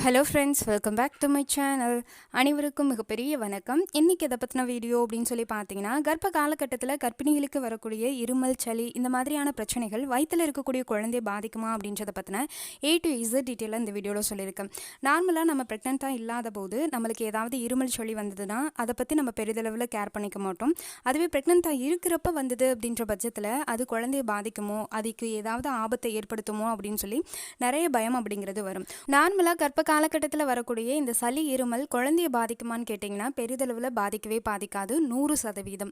Hello friends, welcome back to my channel. அனைவருக்கும் மிகப்பெரிய வணக்கம். இன்றைக்கி எதை பற்றின வீடியோ அப்படின்னு சொல்லி பார்த்தீங்கன்னா, கர்ப்ப காலகட்டத்தில் கர்ப்பிணிகளுக்கு வரக்கூடிய இருமல், சளி இந்த மாதிரியான பிரச்சனைகள் வயிற்றில் இருக்கக்கூடிய குழந்தைய பாதிக்குமா அப்படின்றத பற்றின A to Z டீட்டெயிலாக இந்த வீடியோவில் சொல்லியிருக்கேன். நார்மலாக நம்ம ப்ரெக்னெண்ட்டாக இல்லாத போது நம்மளுக்கு ஏதாவது இருமல், சளி வந்ததுன்னா அதை பற்றி நம்ம பெரிதளவில் கேர் பண்ணிக்க மாட்டோம். அதுவே ப்ரெக்னெண்ட்டாக இருக்கிறப்ப வந்தது அப்படின்ற பட்சத்தில் அது குழந்தைய பாதிக்குமோ, அதுக்கு ஏதாவது ஆபத்தை ஏற்படுத்துமோ அப்படின்னு சொல்லி நிறைய பயம் அப்படிங்கிறது வரும். நார்மலாக கர்ப்ப காலகட்டத்தில் வரக்கூடிய இந்த சளி, இருமல் குழந்தைய பாதிக்குமான்னு கேட்டிங்கன்னா பெரிதளவில் பாதிக்கவே பாதிக்காது, 100%.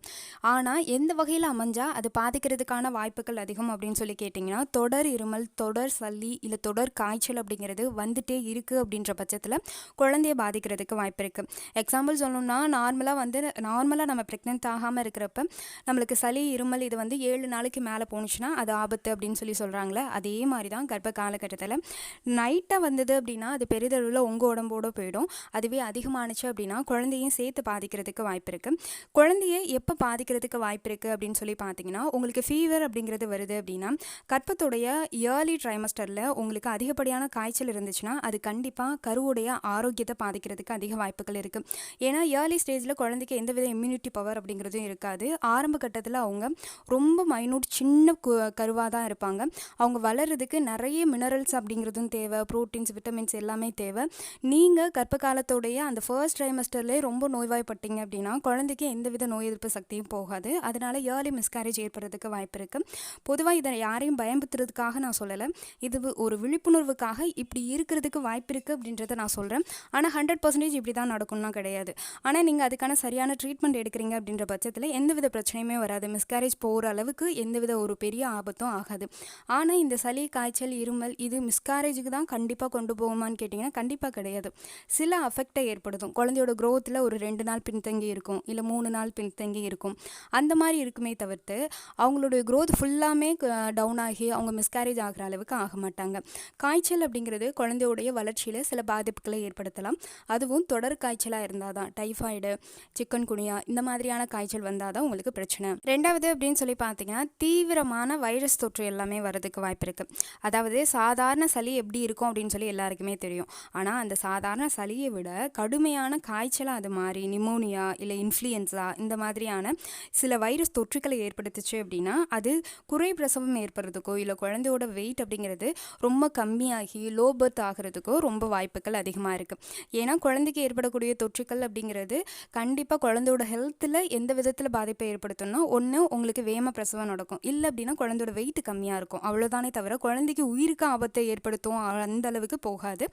ஆனால் எந்த வகையில் அமைஞ்சால் அது பாதிக்கிறதுக்கான வாய்ப்புகள் அதிகம் அப்படின்னு சொல்லி கேட்டிங்கன்னா, தொடர் இருமல், தொடர் சளி இல்லை தொடர் காய்ச்சல் அப்படிங்கிறது வந்துட்டே இருக்குது அப்படின்ற பட்சத்தில் குழந்தைய பாதிக்கிறதுக்கு வாய்ப்பு இருக்குது. எக்ஸாம்பிள் சொல்லணும்னா, நார்மலாக நம்ம ப்ரெக்னென்ட் ஆகாமல் இருக்கிறப்ப நம்மளுக்கு சளி, இருமல் இது 7 நாளைக்கு மேலே போணுச்சுன்னா அது ஆபத்து அப்படின்னு சொல்லி சொல்கிறாங்களே, அதே மாதிரி தான் கர்ப்ப காலகட்டத்தில் நைட்டாக வந்தது அப்படின்னா அது பெரிதளவில் உங்கள் உடம்போடு போயிடும். அதுவே அதிகமானுச்சு அப்படின்னா குழந்தையும் சேர்த்து பாதிக்கிறதுக்கு வாய்ப்பு இருக்குது. குழந்தைய எப்போ பாதிக்கிறதுக்கு வாய்ப்பு இருக்குது அப்படின்னு சொல்லி பார்த்தீங்கன்னா, உங்களுக்கு ஃபீவர் அப்படிங்கிறது வருது அப்படின்னா கர்ப்பத்துடைய இயர்லி ட்ரைமஸ்டரில் உங்களுக்கு அதிகப்படியான காய்ச்சல் இருந்துச்சுன்னா அது கண்டிப்பாக கருவுடைய ஆரோக்கியத்தை பாதிக்கிறதுக்கு அதிக வாய்ப்புகள் இருக்குது. ஏன்னா இயர்லி ஸ்டேஜில் குழந்தைக்கு எந்தவித இம்யூனிட்டி பவர் அப்படிங்கிறதும் இருக்காது. ஆரம்ப கட்டத்தில் அவங்க ரொம்ப மைனூட் சின்ன கருவாக தான் இருப்பாங்க. அவங்க வளர்கிறதுக்கு நிறைய மினரல்ஸ் அப்படிங்கிறதும் தேவை, ப்ரோட்டீன்ஸ், விட்டமின்ஸ் எல்லாமே தேவை. நீங்கள் கர்ப்ப காலத்தோடைய அந்த ஃபர்ஸ்ட் ட்ரைமஸ்டர்லேயே ரொம்ப நோய்வாய்ப்பட்டீங்க அப்படின்னா குழந்தைக்கு எந்தவித நோய் எதிர்ப்பு சக்தியும் போகாது. அதனால் இயர்லி மிஸ்கேரேஜ் ஏற்படுறதுக்கு வாய்ப்பு இருக்குது. பொதுவாக இதை யாரையும் பயம்படுத்துறதுக்காக நான் சொல்லலை, இது ஒரு விழிப்புணர்வுக்காக இப்படி இருக்கிறதுக்கு வாய்ப்பு இருக்குது அப்படின்றத நான் சொல்கிறேன். ஆனால் 100% இப்படி தான் நடக்கும்னா கிடையாது. ஆனால் நீங்கள் அதுக்கான சரியான ட்ரீட்மெண்ட் எடுக்கிறீங்க அப்படின்ற பட்சத்தில் எந்தவித பிரச்சனையுமே வராது. மிஸ்கேரேஜ் போகிற அளவுக்கு எந்தவித ஒரு பெரிய ஆபத்தும் ஆகாது. ஆனால் இந்த சளி, காய்ச்சல், இருமல் இது மிஸ்கேரேஜுக்கு தான் கண்டிப்பாக கொண்டு போகுமான்னு கேட்டிங்கன்னா கண்டிப்பாக கிடையாது. சில அஃபெக்டை ஏற்படுத்தும். குழந்தையோட க்ரோத்தில் ஒரு 2 நாள் பின்தங்கி இருக்கும், இல்லை 3 நாள் பின்தங்கி இருக்கும். அந்த மாதிரி இருக்குமே தவிர்த்து அவங்களுடைய க்ரோத் ஃபுல்லாமே டவுன் ஆகி அவங்க மிஸ்கேரேஜ் ஆகிற அளவுக்கு ஆக மாட்டாங்க. காய்ச்சல் அப்படிங்கிறது குழந்தையோடைய வளர்ச்சியில் சில பாதிப்புகளை ஏற்படுத்தலாம். அதுவும் தொடர் காய்ச்சலாக இருந்தால் தான், டைஃபாய்டு, சிக்கன் குனியா இந்த மாதிரியான காய்ச்சல் வந்தால் தான் உங்களுக்கு பிரச்சனை. ரெண்டாவது அப்படின்னு சொல்லி பார்த்தீங்கன்னா, தீவிரமான வைரஸ் தொற்று எல்லாமே வரதுக்கு வாய்ப்பு இருக்குது. அதாவது சாதாரண சளி எப்படி இருக்கும் அப்படின்னு சொல்லி எல்லாருக்குமே தெரியும். ஆனால் அந்த சாதாரண சளியை விட கடுமையான காய்ச்சலாக அது மாதிரி நிமோனியா இல்லை இன்ஃப்ளூயன்ஸா இந்த மாதிரியான சில வைரஸ் தொற்றுக்களை ஏற்படுத்துச்சு அப்படின்னா அது குறை பிரசவம் ஏற்படுறதுக்கோ இல்லை குழந்தையோட வெயிட் அப்படிங்கிறது ரொம்ப கம்மியாகி லோ பர்த் ஆகிறதுக்கோ ரொம்ப வாய்ப்புகள் அதிகமாக இருக்குது. ஏன்னா குழந்தைக்கு ஏற்படக்கூடிய தொற்றுக்கள் அப்படிங்கிறது கண்டிப்பாக குழந்தையோட ஹெல்த்தில் எந்த விதத்தில் பாதிப்பை ஏற்படுத்தும்னா, ஒன்று உங்களுக்கு வேம பிரசவம் நடக்கும், இல்லை அப்படின்னா குழந்தையோட வெயிட் கம்மியாக இருக்கும், அவ்வளோதானே தவிர குழந்தைக்கு உயிருக்கு ஆபத்தை ஏற்படுத்தும் அந்த அளவுக்கு போகாது.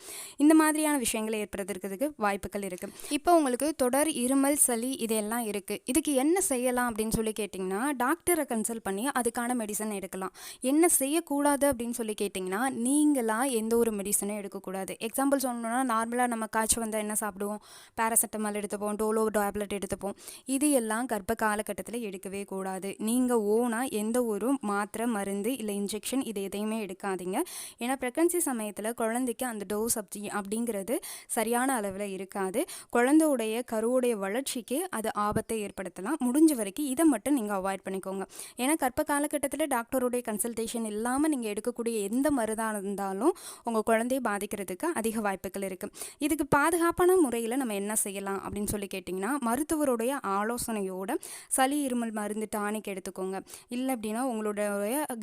இந்த மாதிரியான விஷயங்களை ஏற்படுத்துறதுக்கு வாய்ப்புகள் இருக்குது. இப்போ உங்களுக்கு தொடர் இருமல், சளி இதெல்லாம் இருக்குது. இதுக்கு என்ன செய்யலாம் அப்படின்னு சொல்லி கேட்டிங்கன்னா, டாக்டரை கன்சல்ட் பண்ணி அதுக்கான மெடிசன் எடுக்கலாம். என்ன செய்யக்கூடாது அப்படின்னு சொல்லி கேட்டிங்கன்னா, நீங்களாக எந்த ஒரு மெடிசனும் எடுக்கக்கூடாது. எக்ஸாம்பிள் சொல்லணும்னா, நார்மலாக நம்ம காய்ச்சல் வந்தால் என்ன சாப்பிடுவோம்? பேராசிட்டமால் எடுத்துப்போம், டோலோ டேப்லெட் எடுத்துப்போம். இது எல்லாம் கர்ப்ப காலகட்டத்தில் எடுக்கவே கூடாது. நீங்கள் ஓனாக எந்த ஒரு மாத்திரை, மருந்து இல்லை இன்ஜெக்ஷன் இது எதையுமே எடுக்காதீங்க. ஏன்னா ப்ரெக்னன்சி சமயத்தில் குழந்தைக்கு அந்த டோஸ் அப்படிங்கிறது சரியான அளவில் இருக்காது. குழந்தையுடைய கருவுடைய வளர்ச்சிக்கு அது ஆபத்தை ஏற்படுத்தலாம். முடிஞ்ச வரைக்கும் இதை மட்டும் நீங்கள் அவாய்ட் பண்ணிக்கோங்க. ஏன்னா கர்ப்ப காலகட்டத்தில் டாக்டருடைய கன்சல்டேஷன் இல்லாமல் நீங்கள் எடுக்கக்கூடிய எந்த மருந்தாக இருந்தாலும் உங்கள் குழந்தையை பாதிக்கிறதுக்கு அதிக வாய்ப்புகள் இருக்குது. இதுக்கு பாதுகாப்பான முறையில் நம்ம என்ன செய்யலாம் அப்படின்னு சொல்லி கேட்டிங்கன்னா, மருத்துவருடைய ஆலோசனையோட சளி, இருமல் மருந்து டானிக் எடுத்துக்கோங்க. இல்லை அப்படின்னா உங்களுடைய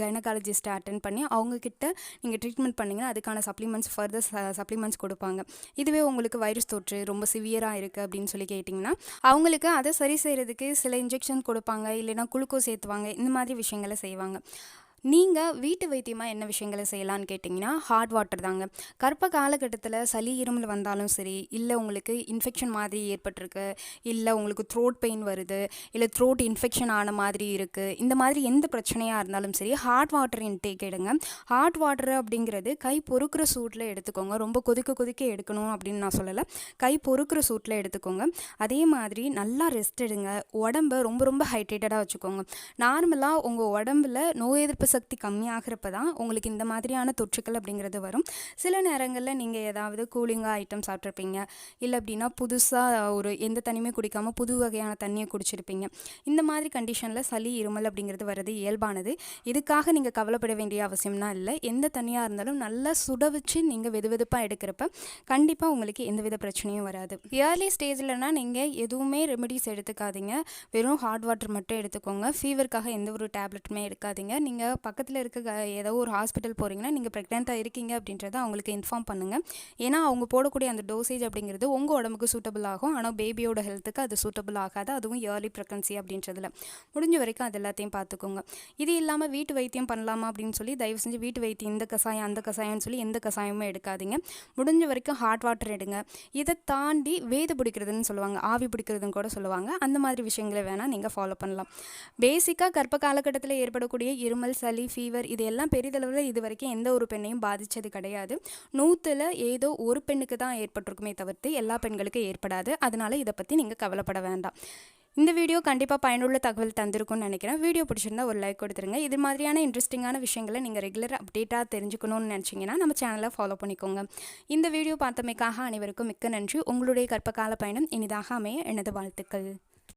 கைனகாலஜிஸ்ட்டை அட்டென்ட் பண்ணி அவங்கக்கிட்ட நீங்கள் ட்ரீட்மெண்ட் பண்ணிங்கன்னா அதுக்கான சப்ளிமெண்ட்ஸ், ஃபர்தர் சப்ளிமெண்ட்ஸ் கொடுப்பாங்க. இதுவே உங்களுக்கு வைரஸ் தொற்று ரொம்ப சிவியராக இருக்குது அப்படின்னு சொல்லி கேட்டிங்கன்னா அவங்களுக்கு அதை சரி செய்கிறதுக்கு சில இன்ஜெக்ஷன் கொடுப்பாங்க, இல்லைன்னா குளுக்கோஸ் ஏற்றுவாங்க, இந்த மாதிரி விஷயங்களை செய்வாங்க. நீங்கள் வீட்டு வைத்தியமாக என்ன விஷயங்களை செய்யலான்னு கேட்டிங்கன்னா, ஹாட் வாட்டர் தாங்க. கர்ப்ப காலகட்டத்தில் சளி, இருமல் வந்தாலும் சரி, இல்லை உங்களுக்கு இன்ஃபெக்ஷன் மாதிரி ஏற்பட்டிருக்கு, இல்லை உங்களுக்கு த்ரோட் பெயின் வருது, இல்லை த்ரோட் இன்ஃபெக்ஷன் ஆன மாதிரி இருக்குது, இந்த மாதிரி எந்த பிரச்சனையாக இருந்தாலும் சரி ஹாட் வாட்டர் இன்டேக் எடுங்க. ஹாட் வாட்டர் அப்படிங்கிறது கை பொறுக்கிற சூட்டில் எடுத்துக்கோங்க. ரொம்ப கொதிக்க எடுக்கணும் அப்படின்னு நான் சொல்லலை, கை பொறுக்கிற சூட்டில் எடுத்துக்கோங்க. அதே மாதிரி நல்லா ரெஸ்ட் எடுங்க. உடம்பை ரொம்ப ஹைட்ரேட்டடாக வச்சுக்கோங்க. நார்மலாக உங்கள் உடம்புல நோய் எதிர்ப்பு சக்தி கம்மியாகிறப்ப தான் உங்களுக்கு இந்த மாதிரியான தொற்றுக்கள் அப்படிங்கிறது வரும். சில நேரங்களில் நீங்கள் ஏதாவது கூலிங்காக ஐட்டம் சாப்பிட்ருப்பீங்க, இல்லை அப்படின்னா புதுசாக ஒரு எந்த தண்ணியுமே குடிக்காமல் புது வகையான தண்ணியை குடிச்சிருப்பீங்க. இந்த மாதிரி கண்டிஷனில் சளி இருமல் அப்படிங்கிறது வர்றது இயல்பானது. இதுக்காக நீங்கள் கவலைப்பட வேண்டிய அவசியம்னா இல்லை. எந்த தண்ணியாக இருந்தாலும் நல்லா சுட வச்சு நீங்கள் வெதுவெதுப்பாக எடுக்கிறப்ப கண்டிப்பாக உங்களுக்கு எந்தவித பிரச்சனையும் வராது. ஏர்லி ஸ்டேஜில்னா நீங்கள் எதுவுமே ரெமெடிஸ் எடுத்துக்காதீங்க. வெறும் ஹாட் வாட்டர் மட்டும் எடுத்துக்கோங்க. ஃபீவருக்காக எந்த ஒரு டேப்லெட்டுமே எடுக்காதீங்க. நீங்கள் பக்கத்தில் இருக்க ஏதோ ஒரு ஹாஸ்பிட்டல் போகிறீங்கன்னா நீங்கள் ப்ரெக்னெண்ட்டாக இருக்கீங்க அப்படின்றத அவங்களுக்கு இன்ஃபார்ம் பண்ணுங்கள். ஏன்னா அவங்க போடக்கூடிய அந்த டோசேஜ் அப்படிங்கிறது உங்கள் உடம்புக்கு சூட்டபிள் ஆகும். ஆனால் பேபியோட ஹெல்த்துக்கு அது சூட்டபிள் ஆகாது. அதுவும் ஏர்லி ப்ரெக்னன்சி அப்படின்றதுல முடிஞ்ச வரைக்கும் அது எல்லாத்தையும் பார்த்துக்கோங்க. இது இல்லாமல் வீட்டு வைத்தியம் பண்ணலாமா அப்படின்னு சொல்லி தயவு செஞ்சு வீட்டு வைத்தியம் இந்த கசாயம் அந்த கசாயம்னு சொல்லி எந்த கசாயமும் எடுக்காதீங்க. முடிஞ்ச வரைக்கும் ஹாட் வாட்டர் எடுங்க. இதை தாண்டி வேது பிடிக்கிறதுன்னு சொல்லுவாங்க, ஆவி பிடிக்கிறதுன்னு கூட சொல்லுவாங்க. அந்த மாதிரி விஷயங்களை வேணால் நீங்கள் ஃபாலோ பண்ணலாம். பேசிக்காக கர்ப்ப காலகட்டத்தில் ஏற்படக்கூடிய இருமல், சளி, ஃபீவர் இது எல்லாம் பெரிதளவில் இது வரைக்கும் எந்த ஒரு பெண்ணையும் பாதித்தது கிடையாது. 100ல் ஏதோ ஒரு பெண்ணுக்கு தான் ஏற்பட்டிருக்குமே தவிர்த்து எல்லா பெண்களுக்கும் ஏற்படாது. அதனால இதை பற்றி நீங்கள் கவலைப்பட வேண்டாம். இந்த வீடியோ கண்டிப்பாக பயனுள்ள தகவல் தந்திருக்கும்னு நினைக்கிறேன். வீடியோ பிடிச்சிருந்தா ஒரு லைக் கொடுத்துருங்க. இது மாதிரியான இன்ட்ரெஸ்டிங்கான விஷயங்களை நீங்கள் ரெகுலர் அப்டேட்டாக தெரிஞ்சுக்கணும்னு நினச்சிங்கன்னா நம்ம சேனலை ஃபாலோ பண்ணிக்கோங்க. இந்த வீடியோ பார்த்தமைக்காக அனைவருக்கும் மிக்க நன்றி. உங்களுடைய கர்ப்பகால பயணம் இனிதாக அமைய எனது வாழ்த்துக்கள்.